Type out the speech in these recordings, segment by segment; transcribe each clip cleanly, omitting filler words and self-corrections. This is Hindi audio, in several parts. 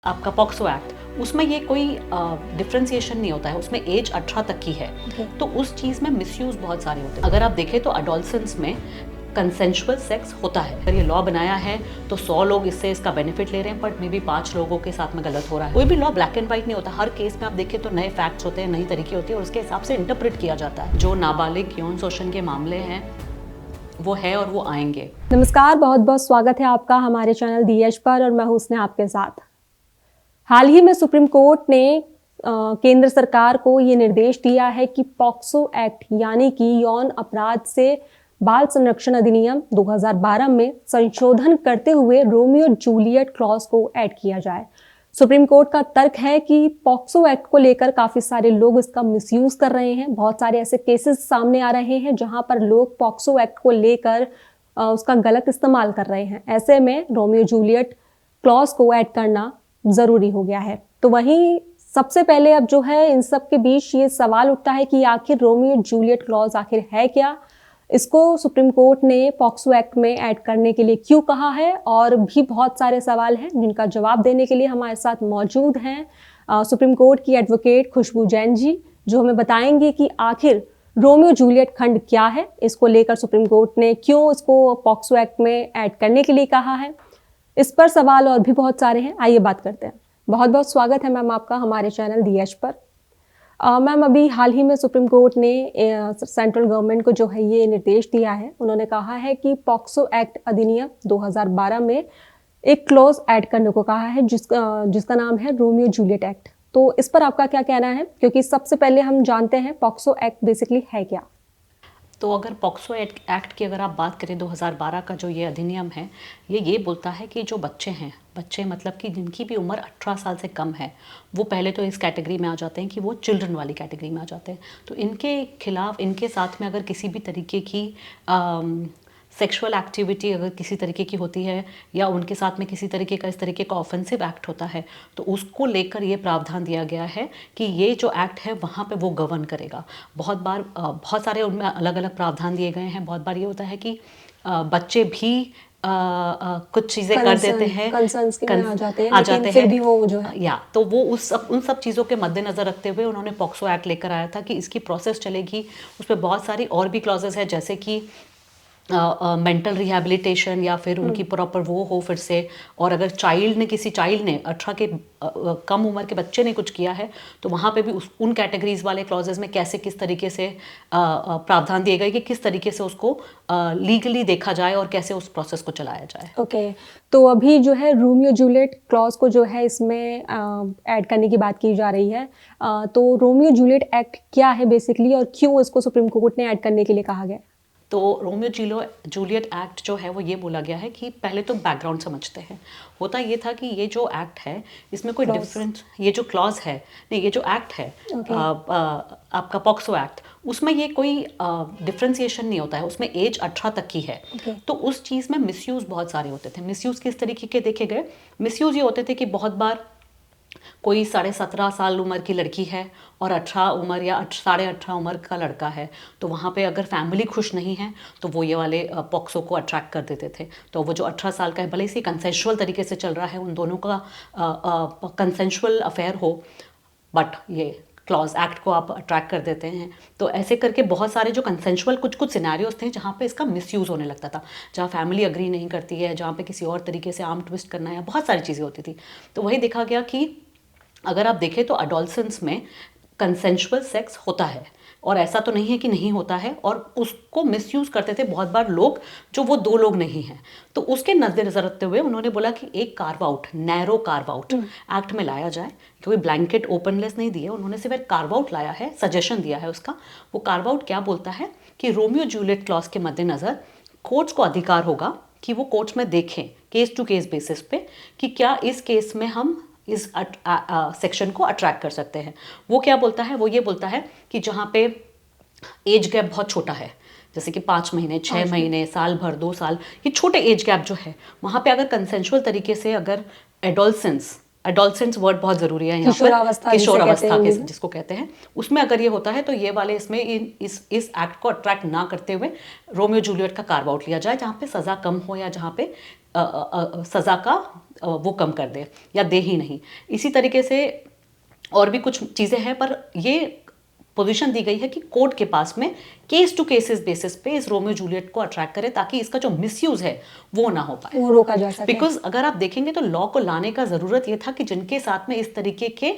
आपका पॉक्सो एक्ट, उसमें ये कोई डिफ्रेंसिएशन नहीं होता है, उसमें एज 18 तक की है। तो उस चीज़ में मिसयूज़ बहुत सारे होते हैं। अगर आप देखें तो अडोलसेंस में कंसेंशुअल सेक्स होता है। अगर ये लॉ बनाया है तो 100 लोग इससे इसका बेनिफिट ले रहे हैं, बट मे बी 5 लोगों के साथ में गलत हो रहा है। कोई भी लॉ ब्लैक एंड व्हाइट नहीं होता। हर केस में आप देखें तो नए फैक्ट्स होते हैं, नई तरीके होती है और उसके हिसाब से इंटरप्रेट किया जाता है। जो नाबालिग यौन शोषण के मामले हैं वो है और वो आएंगे। नमस्कार, बहुत बहुत स्वागत है आपका हमारे चैनल दी एज पर और मैं हूं स्नेहा आपके साथ। हाल ही में सुप्रीम कोर्ट ने केंद्र सरकार को ये निर्देश दिया है कि पॉक्सो एक्ट यानी कि यौन अपराध से बाल संरक्षण अधिनियम 2012 में संशोधन करते हुए रोमियो जूलियट क्लॉज को ऐड किया जाए। सुप्रीम कोर्ट का तर्क है कि पॉक्सो एक्ट को लेकर काफी सारे लोग इसका मिसयूज कर रहे हैं। बहुत सारे ऐसे केसेस सामने आ रहे हैं जहां पर लोग पॉक्सो एक्ट को लेकर उसका गलत इस्तेमाल कर रहे हैं। ऐसे में रोमियो जूलियट क्लॉज को ऐड करना जरूरी हो गया है। तो वहीं सबसे पहले अब जो है इन सब के बीच ये सवाल उठता है कि आखिर रोमियो जूलियट क्लॉज आखिर है क्या, इसको सुप्रीम कोर्ट ने पॉक्सो एक्ट में ऐड करने के लिए क्यों कहा है, और भी बहुत सारे सवाल हैं जिनका जवाब देने के लिए हमारे साथ मौजूद हैं सुप्रीम कोर्ट की एडवोकेट खुशबू जैन जी, जो हमें बताएंगे कि आखिर रोमियो जूलियट खंड क्या है, इसको लेकर सुप्रीम कोर्ट ने क्यों इसको पॉक्सो एक्ट में ऐड करने के लिए कहा है। इस पर सवाल और भी बहुत सारे हैं, आइए बात करते हैं। बहुत बहुत स्वागत है मैम आपका हमारे चैनल दी एज पर। मैम, अभी हाल ही में सुप्रीम कोर्ट ने सेंट्रल गवर्नमेंट को जो है ये निर्देश दिया है। उन्होंने कहा है कि पॉक्सो एक्ट अधिनियम 2012 में एक क्लॉज ऐड करने को कहा है जिसका नाम है रोमियो जूलियट एक्ट। तो इस पर आपका क्या कहना है, क्योंकि सबसे पहले हम जानते हैं पॉक्सो एक्ट बेसिकली है क्या। तो अगर पॉक्सो एक्ट की अगर आप बात करें 2012 का जो ये अधिनियम है, ये बोलता है कि जो बच्चे हैं, बच्चे मतलब कि जिनकी भी उम्र 18 साल से कम है, वो पहले तो इस कैटेगरी में आ जाते हैं कि वो चिल्ड्रन वाली कैटेगरी में आ जाते हैं। तो इनके खिलाफ, इनके साथ में अगर किसी भी तरीके की सेक्सुअल एक्टिविटी अगर किसी तरीके की होती है या उनके साथ में किसी तरीके का इस तरीके का ऑफेंसिव एक्ट होता है, तो उसको लेकर ये प्रावधान दिया गया है कि ये जो एक्ट है वहाँ पे वो गवर्न करेगा। बहुत बार बहुत सारे उनमें अलग अलग प्रावधान दिए गए हैं। बहुत बार ये होता है कि बच्चे भी कुछ चीज़ें कर देते हैं, कंसर्न्स के में आ जाते हैं, लेकिन फिर भी वो जो है या तो वो उन सब चीज़ों के मद्देनज़र रखते हुए उन्होंने पॉक्सो एक्ट लेकर आया था कि इसकी प्रोसेस चलेगी। उस पर बहुत सारी और भी क्लॉजेस है, जैसे कि मेंटल रिहैबिलिटेशन या फिर उनकी प्रॉपर वो हो फिर से। और अगर किसी चाइल्ड ने 18 के कम उम्र के बच्चे ने कुछ किया है तो वहाँ पे भी उन कैटेगरीज वाले क्लॉजेस में कैसे किस तरीके से प्रावधान दिए गए कि किस तरीके से उसको लीगली देखा जाए और कैसे उस प्रोसेस को चलाया जाए। ओके। तो अभी जो है रोमियो जूलियट क्लॉज को जो है इसमें ऐड करने की बात की जा रही है। तो रोमियो जूलियट एक्ट क्या है बेसिकली, और क्यों इसको सुप्रीम कोर्ट ने ऐड करने के लिए कहा गया। तो रोमियो जूलियट एक्ट जो है वो ये बोला गया है कि पहले तो बैकग्राउंड समझते हैं। होता ये था कि ये जो एक्ट है इसमें कोई डिफरेंट, ये जो क्लॉज है नहीं, ये जो एक्ट है आपका पॉक्सो एक्ट, उसमें ये कोई डिफ्रेंसिएशन नहीं होता है, उसमें एज 18 तक की है। तो उस चीज़ में मिसयूज़ बहुत सारे होते थे। मिसयूज़ किस तरीके के देखे गए? मिसयूज़ ये होते थे कि बहुत बार कोई 17.5 साल उम्र की लड़की है और 18 उम्र या 18.5 उम्र का लड़का है, तो वहाँ पे अगर फैमिली खुश नहीं है तो वो ये वाले पॉक्सो को अट्रैक्ट कर देते थे। तो वो जो 18 साल का है, भले ही कंसेंशुअल तरीके से चल रहा है, उन दोनों का कंसेंशुअल अफेयर हो, बट ये क्लॉज एक्ट को आप अट्रैक्ट कर देते हैं। तो ऐसे करके बहुत सारे जो कंसेंशुअल कुछ सिनेरियोज थे जहाँ पे इसका मिसयूज़ होने लगता था, जहाँ फैमिली अग्री नहीं करती है, जहाँ पे किसी और तरीके से आर्म ट्विस्ट करना है, बहुत सारी चीज़ें होती थी। तो वही देखा गया कि अगर आप देखें तो अडोलसेंस में कंसेंशुअल सेक्स होता है, और ऐसा तो नहीं है कि नहीं होता है, और उसको मिसयूज़ करते थे बहुत बार लोग जो वो दो लोग नहीं हैं। तो उसके नज़र रखते हुए उन्होंने बोला कि एक carve out, narrow carve out act में लाया जाए। क्योंकि ब्लैंकेट ओपनलेस नहीं दिए उन्होंने, सिर्फ एक कार्व आउट लाया है, सजेशन दिया है उसका। वो कार्व आउट क्या बोलता है कि रोमियो जूलियट क्लॉज के मद्देनज़र कोर्ट्स को अधिकार होगा कि वो कोर्ट्स में देखें केस टू केस बेसिस पे कि क्या इस केस में हम इस सेक्शन को अट्रैक्ट कर सकते हैं। वो क्या बोलता है? वो ये बोलता है कि जहाँ पे एज गैप बहुत छोटा है, जैसे कि 5 महीने, 6 महीने, साल भर, 2 साल, ये छोटे एज गैप जो है, वहाँ पे अगर कंसेंशुअल तरीके से अगर एडोलसेंस वर्ड बहुत ज़रूरी है यहाँ पर, किशोरावस्था जिसको कहते हैं, उसमें अगर ये होता है तो ये वाले इसमें इस एक्ट को अट्रैक्ट ना करते हुए रोमियो जूलियट का कार्व आउट लिया जाए, जहाँ पे सज़ा कम हो या जहाँ पे सज़ा का वो कम कर दे या दे ही नहीं। इसी तरीके से और भी कुछ चीज़ें हैं, पर ये पोजीशन दी गई है कि कोर्ट के पास में केस टू केसेस बेसिस पे इस रोमियो जूलियट को अट्रैक्ट करे, ताकि इसका जो मिसयूज है वो ना हो पाए, वो रोका जा सके। बिकॉज अगर आप देखेंगे तो लॉ को लाने का जरूरत ये था कि जिनके साथ में इस तरीके के,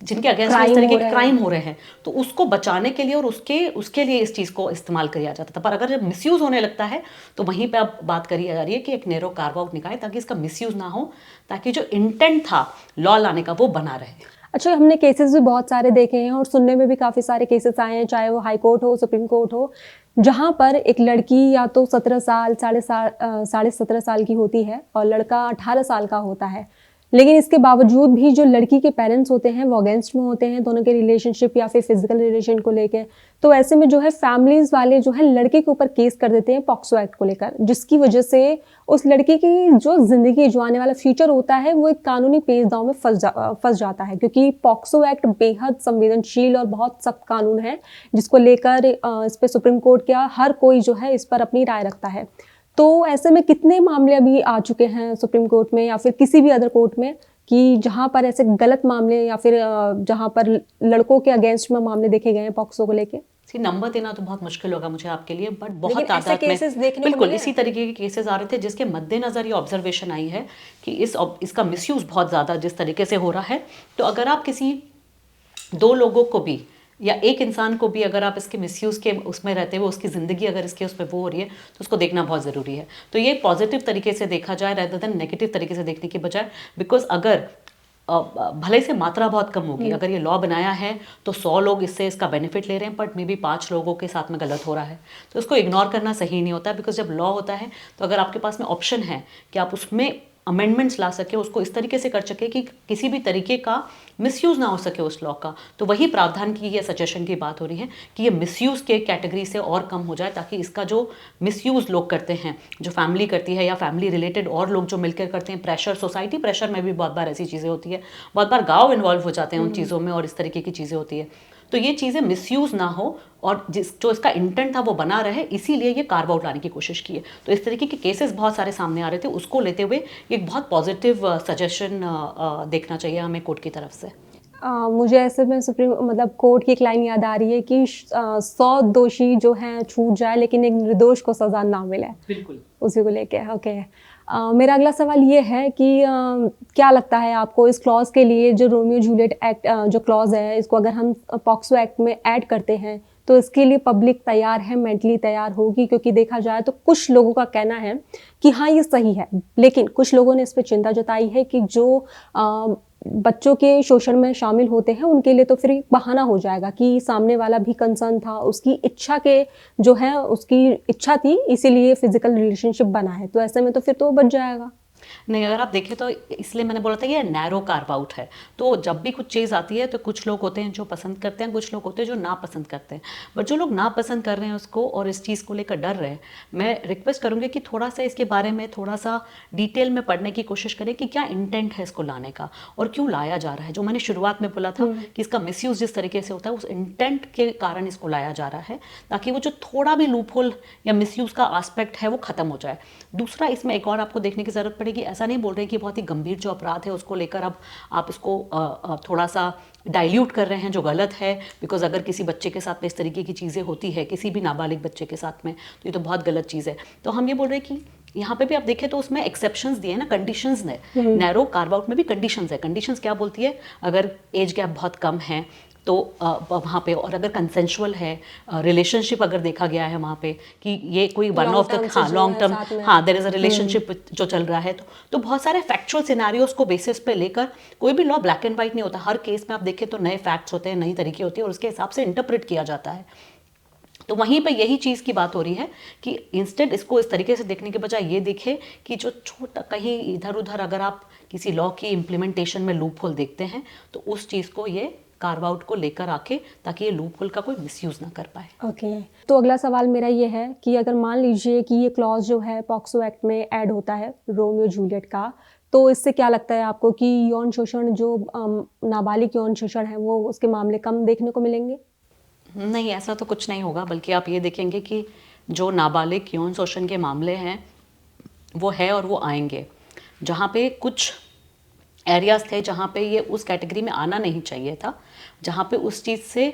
जिनके अगेंस्ट इस तरीके के क्राइम हो रहे हैं, तो उसको बचाने के लिए और उसके लिए इस चीज़ को इस्तेमाल किया जाता था। पर अगर जब मिसयूज होने लगता है तो वहीं पे अब बात करी जा रही है कि एक नैरो कार्व आउट निकाले ताकि इसका मिसयूज ना हो, ताकि जो इंटेंट था लॉ लाने का वो बना रहे। अच्छा, हमने केसेस भी बहुत सारे देखे हैं और सुनने में भी काफ़ी सारे केसेस आए हैं, चाहे वो हाई कोर्ट हो, सुप्रीम कोर्ट हो, जहाँ पर एक लड़की या तो 17 साल, 17.5 साल की होती है और लड़का 18 साल का होता है, लेकिन इसके बावजूद भी जो लड़की के पेरेंट्स होते हैं वो अगेंस्ट में होते हैं दोनों के रिलेशनशिप या फिर फिजिकल रिलेशन को लेके। तो ऐसे में जो है फैमिलीज वाले जो है लड़के के ऊपर केस कर देते हैं पॉक्सो एक्ट को लेकर, जिसकी वजह से उस लड़की की जो जिंदगी, जो आने वाला फ्यूचर होता है, वो एक कानूनी पेचदाव में फंस जाता है, क्योंकि पॉक्सो एक्ट बेहद संवेदनशील और बहुत सख्त कानून है, जिसको लेकर इस पर सुप्रीम कोर्ट का हर कोई जो है इस पर अपनी राय रखता है। तो ऐसे में कितने मामले अभी आ चुके हैं सुप्रीम कोर्ट में या फिर किसी भी अदर कोर्ट में कि जहां पर ऐसे गलत मामले या फिर जहां पर लड़कों के अगेंस्ट में मामले देखे गए हैं पॉक्सो को लेके? नंबर देना तो बहुत मुश्किल होगा मुझे आपके लिए, बट बहुत लेकिन ऐसे तादाद में केसेस देखने को बिल्कुल मिले इसी तरीके के केसेस आ रहे थे, जिसके मद्देनजर ये ऑब्जर्वेशन आई है कि इसका मिसयूज बहुत ज़्यादा जिस तरीके से हो रहा है। तो अगर आप किसी 2 लोगों को भी या एक इंसान को भी अगर आप इसके मिसयूज़ के उसमें रहते हुए उसकी ज़िंदगी अगर इसके उस पर वो हो रही है तो उसको देखना बहुत ज़रूरी है। तो ये पॉजिटिव तरीके से देखा जाए rather than नेगेटिव तरीके से देखने की बजाय, बिकॉज अगर भले से मात्रा बहुत कम होगी, अगर ये लॉ बनाया है तो 100 लोग इसका बेनिफिट ले रहे हैं, बट मे बी 5 लोगों के साथ में गलत हो रहा है, तो इसको इग्नोर करना सही नहीं होता। बिकॉज जब लॉ होता है तो अगर आपके पास में ऑप्शन है कि आप उसमें अमेंडमेंट्स ला सके, उसको इस तरीके से कर सके कि किसी भी तरीके का मिसयूज़ ना हो सके उस लॉ का, तो वही प्रावधान की या सजेशन की बात हो रही है कि ये मिसयूज़ के कैटेगरी से और कम हो जाए, ताकि इसका जो मिसयूज़ लोग करते हैं, जो फैमिली करती है या फैमिली रिलेटेड और लोग जो मिलकर करते हैं, प्रेशर, सोसाइटी प्रेशर में भी बहुत बार ऐसी चीज़ें होती है, बहुत बार गाँव इन्वॉल्व हो जाते हैं उन चीज़ों में और इस तरीके की चीज़ें होती है, तो ये चीज़ें मिसयूज़ ना हो और जो इसका इंटेंट था वो बना रहे, इसीलिए ये कार्व आउट लाने की कोशिश की है। तो इस तरीके के केसेस बहुत सारे सामने आ रहे थे, उसको लेते हुए एक बहुत पॉजिटिव सजेशन देखना चाहिए हमें कोर्ट की तरफ से। मुझे ऐसे में सुप्रीम मतलब कोर्ट की एक लाइन याद आ रही है कि 100 दोषी जो हैं छूट जाए लेकिन एक निर्दोष को सजा ना मिले, बिल्कुल उसी को लेके। ओके, मेरा अगला सवाल ये है कि क्या लगता है आपको इस क्लॉज के लिए, जो रोमियो जूलियट एक्ट जो क्लॉज है, इसको अगर हम पॉक्सो एक्ट में ऐड करते हैं तो इसके लिए पब्लिक तैयार है, मेंटली तैयार होगी? क्योंकि देखा जाए तो कुछ लोगों का कहना है कि हाँ ये सही है, लेकिन कुछ लोगों ने इस पर चिंता जताई है कि जो बच्चों के शोषण में शामिल होते हैं उनके लिए तो फिर एक बहाना हो जाएगा कि सामने वाला भी कंसर्न था, उसकी इच्छा के जो है उसकी इच्छा थी, इसीलिए फिजिकल रिलेशनशिप बना है, तो ऐसे में तो फिर तो बच जाएगा। नहीं, अगर आप देखें तो इसलिए मैंने बोला था ये नैरो कार्व आउट है। तो जब भी कुछ चीज़ आती है तो कुछ लोग होते हैं जो पसंद करते हैं, कुछ लोग होते हैं जो ना पसंद करते हैं, बट जो लोग ना पसंद कर रहे हैं उसको और इस चीज़ को लेकर डर रहे हैं, मैं रिक्वेस्ट करूँगी कि थोड़ा सा इसके बारे में थोड़ा सा डिटेल में पढ़ने की कोशिश करें कि क्या इंटेंट है इसको लाने का और क्यों लाया जा रहा है। जो मैंने शुरुआत में बोला था कि इसका मिसयूज़ जिस तरीके से होता है उस इंटेंट के कारण इसको लाया जा रहा है, ताकि वो जो थोड़ा भी लूपहोल या मिसयूज़ का एस्पेक्ट है वो ख़त्म हो जाए। दूसरा, इसमें एक और आपको देखने की ज़रूरत पड़ेगी, ऐसा नहीं बोल रहे कि बहुत ही गंभीर जो अपराध है उसको लेकर अब आप इसको थोड़ा सा डाइल्यूट कर रहे हैं, जो गलत है। बिकॉज अगर किसी बच्चे के साथ में इस तरीके की चीज़ें होती है, किसी भी नाबालिग बच्चे के साथ में, तो ये तो बहुत गलत चीज़ है। तो हम ये बोल रहे हैं कि यहाँ पे भी आप देखें तो उसमें एक्सेप्शंस दिए हैं ना, कंडीशंस ने, नैरो कार्व आउट में भी कंडीशंस है। कंडीशंस क्या बोलती है, अगर एज गैप बहुत कम है तो वहाँ पे, और अगर कंसेंशुअल है रिलेशनशिप, अगर देखा गया है वहाँ पे कि ये कोई one of the long term, हाँ देयर इज अ रिलेशनशिप जो चल रहा है, तो बहुत सारे फैक्चुअल सिनारियोज को बेसिस पे लेकर, कोई भी लॉ ब्लैक एंड वाइट नहीं होता, हर केस में आप देखें तो नए फैक्ट्स होते हैं, नई तरीके होती है और उसके हिसाब से इंटरप्रेट किया जाता है। तो वहीं पे यही चीज़ की बात हो रही है कि इंस्टेंट इसको इस तरीके से देखने के बजाय ये देखे कि जो छोटा कहीं इधर उधर अगर आप किसी लॉ की इम्प्लीमेंटेशन में लूप होल देखते हैं तो उस चीज़ को ये कार्व आउट को लेकर आके, ताकि ये लूप होल का कोई मिसयूज ना कर पाए। ओके, तो अगला सवाल मेरा ये है कि अगर मान लीजिए कि ये क्लॉज जो है पॉक्सो एक्ट में ऐड होता है रोमियो जूलियट का, तो इससे क्या लगता है आपको कि यौन शोषण जो नाबालिग यौन शोषण है वो उसके मामले कम देखने को मिलेंगे? नहीं, ऐसा तो कुछ नहीं होगा, बल्कि आप ये देखेंगे कि जो नाबालिग यौन शोषण के मामले हैं वो है और वो आएंगे। जहाँ पे कुछ एरियाज थे जहाँ पे ये उस कैटेगरी में आना नहीं चाहिए था, जहाँ पे उस चीज़ से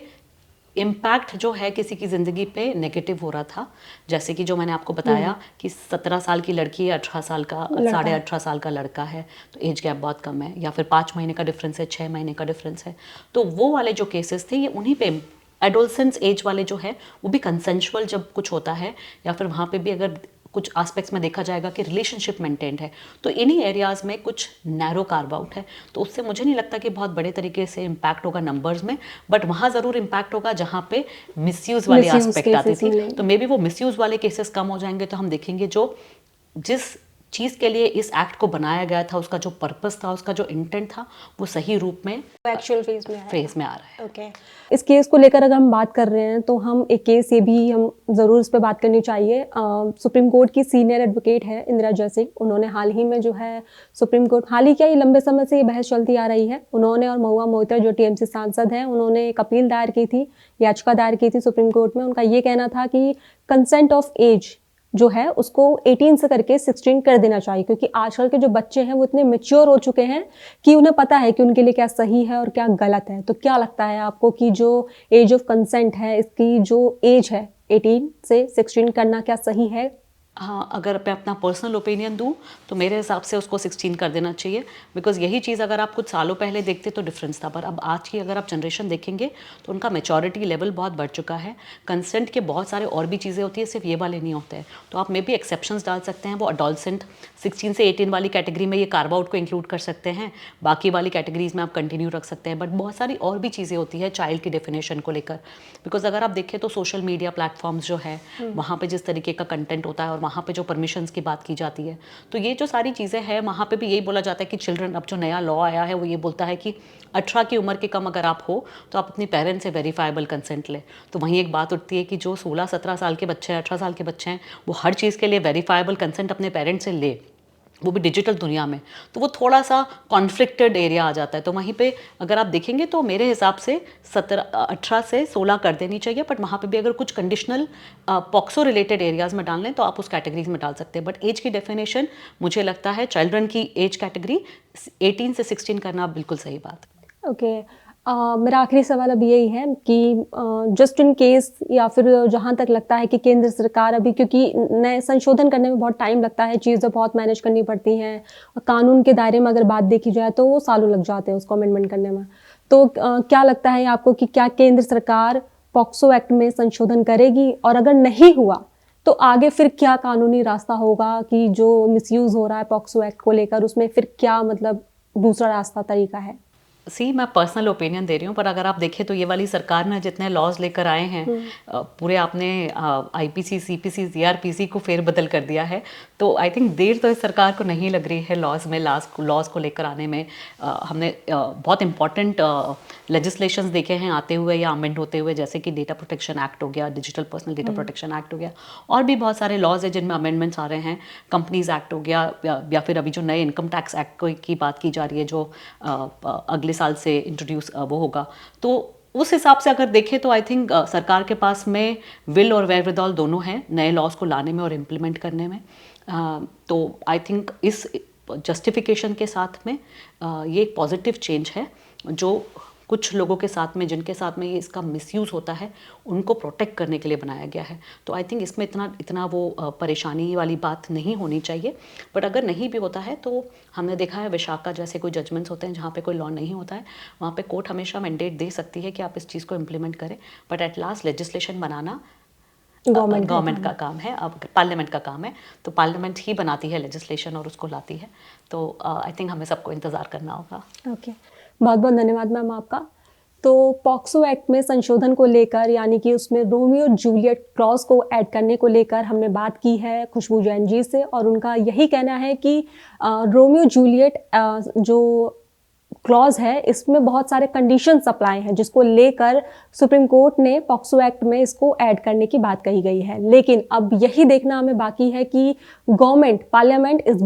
इम्पैक्ट जो है किसी की ज़िंदगी पे नेगेटिव हो रहा था। जैसे कि जो मैंने आपको बताया कि 17 साल की लड़की है, 18 साल का, 18.5 साल का लड़का है, तो एज गैप बहुत कम है, या फिर 5 महीने का डिफरेंस है, 6 महीने का डिफरेंस है। तो वो वाले जो केसेस थे ये उन्हीं पे, एडोलसेंस एज वाले जो है वो भी कंसेंशुअल जब कुछ होता है, या फिर वहाँ पे भी अगर कुछ एस्पेक्ट्स में देखा जाएगा कि रिलेशनशिप मेंटेन्ड है, तो इन्हीं एरियाज़ में कुछ नैरो कार्व आउट है। तो उससे मुझे नहीं लगता कि बहुत बड़े तरीके से इम्पैक्ट होगा नंबर्स में, बट वहाँ ज़रूर इम्पैक्ट होगा जहाँ पे मिसयूज़ वाली एस्पेक्ट आती थी। तो मे बी वो मिसयूज़ वाले केसेस कम हो जाएंगे, तो हम देखेंगे जो जिस चीज़ के लिए इस एक्ट को बनाया गया था, उसका जो पर्पस था, उसका जो इंटेंट था, वो सही रूप में एक्चुअल फेज में आ रहा है। ओके। इस केस को लेकर अगर हम बात कर रहे हैं तो हम एक केस ये भी हम ज़रूर इस पर बात करनी चाहिए। सुप्रीम कोर्ट की सीनियर एडवोकेट है इंदिरा जयसिंह, उन्होंने हाल ही में जो है सुप्रीम कोर्ट, हाल ही क्या ये लंबे समय से ये बहस चलती आ रही है, उन्होंने और महुआ मोइत्रा जो टीएमसी सांसद हैं, उन्होंने एक अपील दायर की थी, याचिका दायर की थी सुप्रीम कोर्ट में। उनका ये कहना था कि कंसेंट ऑफ एज जो है उसको 18 से करके 16 कर देना चाहिए, क्योंकि आजकल के जो बच्चे हैं वो इतने मैच्योर हो चुके हैं कि उन्हें पता है कि उनके लिए क्या सही है और क्या गलत है। तो क्या लगता है आपको कि जो एज ऑफ कंसेंट है, इसकी जो एज है 18 से 16 करना, क्या सही है? हाँ, अगर मैं अपना पर्सनल ओपिनियन दूं तो मेरे हिसाब से उसको 16 कर देना चाहिए, बिकॉज यही चीज़ अगर आप कुछ सालों पहले देखते तो डिफरेंस था, पर अब आज की अगर आप जनरेशन देखेंगे तो उनका मैच्योरिटी लेवल बहुत बढ़ चुका है। कंसेंट के बहुत सारे और भी चीज़ें होती है, सिर्फ ये वाले नहीं होते हैं। तो आप मे बी एक्सेप्शंस डाल सकते हैं, वो अडोलसेंट 16 से 18 वाली कैटेगरी में ये कार्व आउट को इंक्लूड कर सकते हैं, बाकी वाली कैटेगरीज में आप कंटिन्यू रख सकते हैं, बट बहुत सारी और भी चीज़ें होती है चाइल्ड की डेफिनेशन को लेकर। बिकॉज अगर आप देखें तो सोशल मीडिया प्लेटफॉर्म्स जो है वहाँ पे जिस तरीके का कंटेंट होता है और वहाँ पे जो परमिशंस की बात की जाती है, तो ये जो सारी चीज़ें हैं वहाँ पे भी यही बोला जाता है कि चिल्ड्रन, अब जो नया लॉ आया है वो ये बोलता है कि 18 की उम्र के कम अगर आप हो तो आप अपनी पेरेंट्स से वेरीफाइबल कंसेंट लें। तो वहीं एक बात उठती है कि जो 16-17 साल के बच्चे हैं, 18 साल के बच्चे हैं, वो हर चीज़ के लिए वेरीफाइबल कंसेंट अपने पेरेंट्स से ले, वो भी डिजिटल दुनिया में, तो वो थोड़ा सा कॉन्फ्लिक्टेड एरिया आ जाता है। तो वहीं पे अगर आप देखेंगे तो मेरे हिसाब से 18 से 16 कर देनी चाहिए, बट वहाँ पे भी अगर कुछ कंडीशनल पॉक्सो रिलेटेड एरियाज़ में डाल लें तो आप उस कैटेगरीज में डाल सकते हैं। बट एज की डेफिनेशन मुझे लगता है चिल्ड्रन की एज कैटेगरी 18 से 16 करना बिल्कुल सही बात है। ओके। मेरा आखिरी सवाल अब यही है कि जस्ट इन केस, या फिर जहाँ तक लगता है कि केंद्र सरकार अभी, क्योंकि नए संशोधन करने में बहुत टाइम लगता है, चीज़ें बहुत मैनेज करनी पड़ती हैं, और कानून के दायरे में अगर बात देखी जाए तो वो सालों लग जाते हैं उसको अमेंडमेंट करने में। तो क्या लगता है आपको कि क्या केंद्र सरकार पॉक्सो एक्ट में संशोधन करेगी, और अगर नहीं हुआ तो आगे फिर क्या कानूनी रास्ता होगा कि जो मिसयूज़ हो रहा है पॉक्सो एक्ट को लेकर, उसमें फिर क्या मतलब दूसरा रास्ता तरीका है? मैं पर्सनल ओपिनियन दे रही हूँ, पर अगर आप देखें तो ये वाली सरकार ने जितने लॉज लेकर आए हैं, पूरे आपने आईपीसी, सीपीसी, जीआरपीसी को फेरबदल कर दिया है। तो आई थिंक देर तो इस सरकार को नहीं लग रही है लॉज को लेकर आने में। हमने बहुत इंपॉर्टेंट लेजिस्लेशंस देखे हैं आते हुए या अमेंड होते हुए, जैसे कि डेटा प्रोटेक्शन एक्ट हो गया, digital personal data protection act हो गया, और भी बहुत सारे लॉज है जिनमें अमेंडमेंट्स आ रहे हैं। कंपनीज एक्ट हो गया, या फिर अभी जो नए इनकम टैक्स एक्ट की बात की जा रही है जो अगले साल से इंट्रोड्यूस वो होगा। तो उस हिसाब से अगर देखें तो आई थिंक सरकार के पास में विल और वेयरविदॉल दोनों हैं नए लॉज को लाने में और इम्प्लीमेंट करने में। तो आई थिंक इस जस्टिफिकेशन के साथ में ये एक पॉजिटिव चेंज है, जो कुछ लोगों के साथ में, जिनके साथ में ये इसका मिसयूज़ होता है, उनको प्रोटेक्ट करने के लिए बनाया गया है। तो आई थिंक इसमें इतना वो परेशानी वाली बात नहीं होनी चाहिए। बट अगर नहीं भी होता है तो हमने देखा है विशाखा जैसे कोई जजमेंट्स होते हैं जहाँ पे कोई लॉ नहीं होता है, वहाँ पे कोर्ट हमेशा मैंडेट दे सकती है कि आप इस चीज़ को इम्प्लीमेंट करें, but at last legislation banana government का काम है, अब पार्लियामेंट का काम है। तो पार्लियामेंट ही बनाती है लेजिस्लेशन और उसको लाती है। तो आई थिंक हमें सबको इंतज़ार करना होगा। ओके, बहुत बहुत धन्यवाद मैम आपका। तो पॉक्सो एक्ट में संशोधन को लेकर, यानी कि उसमें रोमियो जूलियट क्लॉज को ऐड करने को लेकर हमने बात की है खुशबू जैन जी से, और उनका यही कहना है कि रोमियो जूलियट जो क्लॉज है इसमें बहुत सारे कंडीशंस अप्लाई हैं, जिसको लेकर सुप्रीम कोर्ट ने पॉक्सो एक्ट में इसको ऐड करने की बात कही गई है। लेकिन अब यही देखना हमें बाकी है कि गवर्नमेंट, पार्लियामेंट इस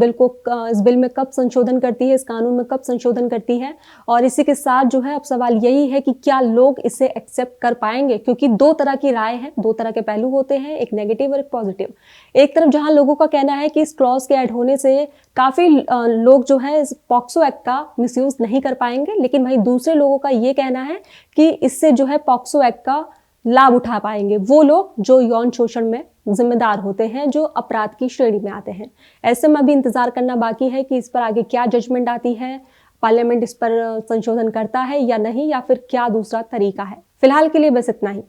बिल में कब संशोधन करती है, इस कानून में कब संशोधन करती है। और इसी के साथ जो है अब सवाल यही है कि क्या लोग इसे एक्सेप्ट कर पाएंगे, क्योंकि दो तरह की राय है, दो तरह के पहलू होते हैं, एक नेगेटिव और एक पॉजिटिव। एक तरफ जहां लोगों का कहना है कि इस क्लॉज के ऐड होने से काफ़ी लोग जो है इस पॉक्सो एक्ट का मिसयूज़ नहीं कर पाएंगे, लेकिन वहीं दूसरे लोगों का ये कहना है कि इससे जो है पॉक्सो एक्ट का लाभ उठा पाएंगे वो लोग जो यौन शोषण में जिम्मेदार होते हैं, जो अपराध की श्रेणी में आते हैं। ऐसे में अभी इंतजार करना बाकी है कि इस पर आगे क्या जजमेंट आती है, पार्लियामेंट इस पर संशोधन करता है या नहीं, या फिर क्या दूसरा तरीका है। फिलहाल के लिए बस इतना ही।